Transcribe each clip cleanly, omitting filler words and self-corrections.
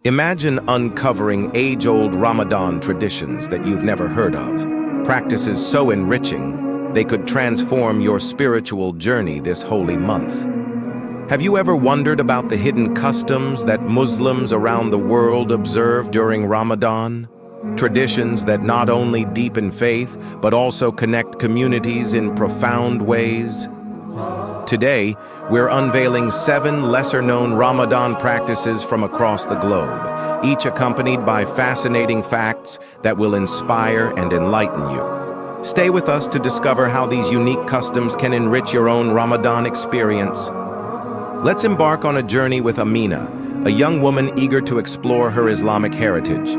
Imagine uncovering age-old Ramadan traditions that you've never heard of, practices so enriching they could transform your spiritual journey this holy month. Have you ever wondered about the hidden customs that Muslims around the world observe during Ramadan? Traditions that not only deepen faith, but also connect communities in profound ways? Today, we're unveiling 7 lesser-known Ramadan practices from across the globe, each accompanied by fascinating facts that will inspire and enlighten you. Stay with us to discover how these unique customs can enrich your own Ramadan experience. Let's embark on a journey with Amina, a young woman eager to explore her Islamic heritage.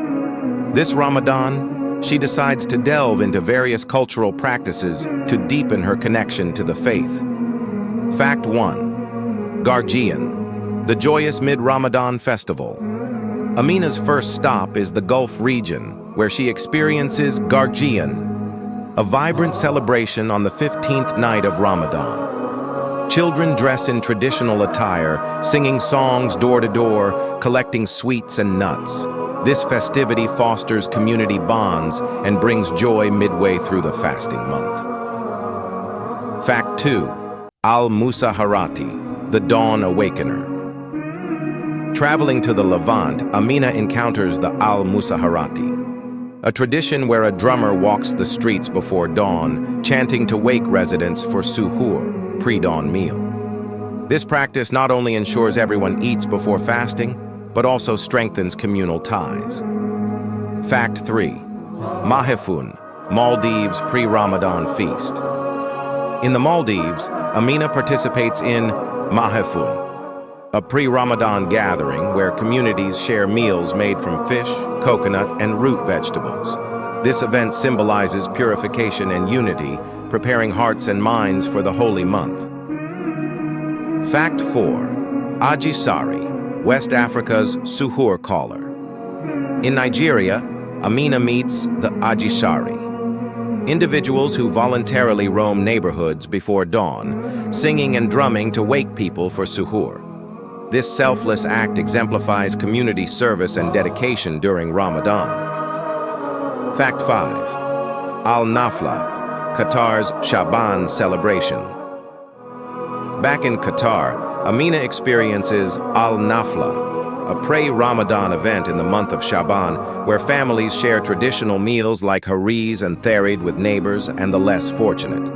This Ramadan, she decides to delve into various cultural practices to deepen her connection to the faith. Fact 1. Gargee'an, the joyous mid-Ramadan festival. Amina's first stop is the Gulf region, where she experiences Gargee'an, a vibrant celebration on the 15th night of Ramadan. Children dress in traditional attire, singing songs door to door, collecting sweets and nuts. This festivity fosters community bonds and brings joy midway through the fasting month. Fact 2. Al-Musaharati, the Dawn Awakener. Traveling to the Levant, Amina encounters the Al-Musaharati, a tradition where a drummer walks the streets before dawn, chanting to wake residents for suhoor, pre-dawn meal. This practice not only ensures everyone eats before fasting, but also strengthens communal ties. Fact 3. Maahefun, Maldives pre-Ramadan feast. In the Maldives, Amina participates in Maahefun, a pre-Ramadan gathering where communities share meals made from fish, coconut, and root vegetables. This event symbolizes purification and unity, preparing hearts and minds for the holy month. Fact 4. Ajisari, West Africa's suhoor caller. In Nigeria, Amina meets the Ajisari, individuals who voluntarily roam neighborhoods before dawn, singing and drumming to wake people for suhoor. This selfless act exemplifies community service and dedication during Ramadan. Fact 5. Naflah, Qatar's Sha'ban celebration. Back in Qatar, Amina experiences Naflah, a pre-Ramadan event in the month of Sha'ban, where families share traditional meals like haris and tharid with neighbors and the less fortunate.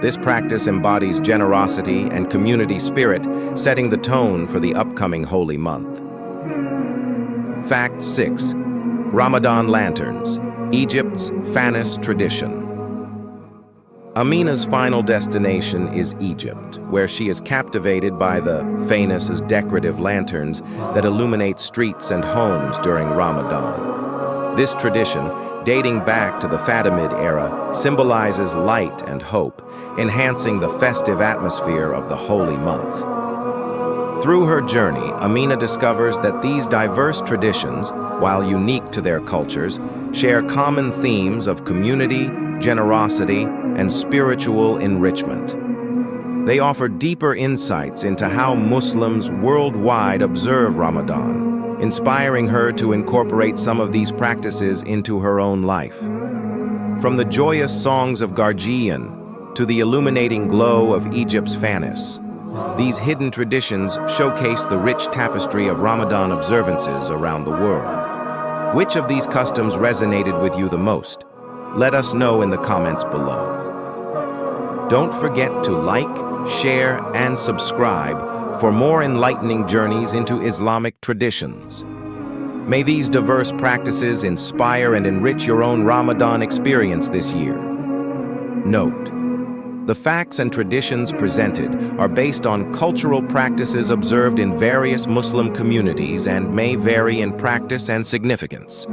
This practice embodies generosity and community spirit, setting the tone for the upcoming holy month. Fact 6. Ramadan lanterns, Egypt's Fanous tradition. Amina's final destination is Egypt, where she is captivated by the Fanous' decorative lanterns that illuminate streets and homes during Ramadan. This tradition, dating back to the Fatimid era, symbolizes light and hope, enhancing the festive atmosphere of the holy month. Through her journey, Amina discovers that these diverse traditions, while unique to their cultures, share common themes of community, generosity, and spiritual enrichment. They offer deeper insights into how Muslims worldwide observe Ramadan, inspiring her to incorporate some of these practices into her own life. From the joyous songs of Gargee'an to the illuminating glow of Egypt's Fanous, these hidden traditions showcase the rich tapestry of Ramadan observances around the world. Which of these customs resonated with you the most? Let us know in the comments below. Don't forget to like, share, and subscribe for more enlightening journeys into Islamic traditions. May these diverse practices inspire and enrich your own Ramadan experience this year. Note: the facts and traditions presented are based on cultural practices observed in various Muslim communities and may vary in practice and significance.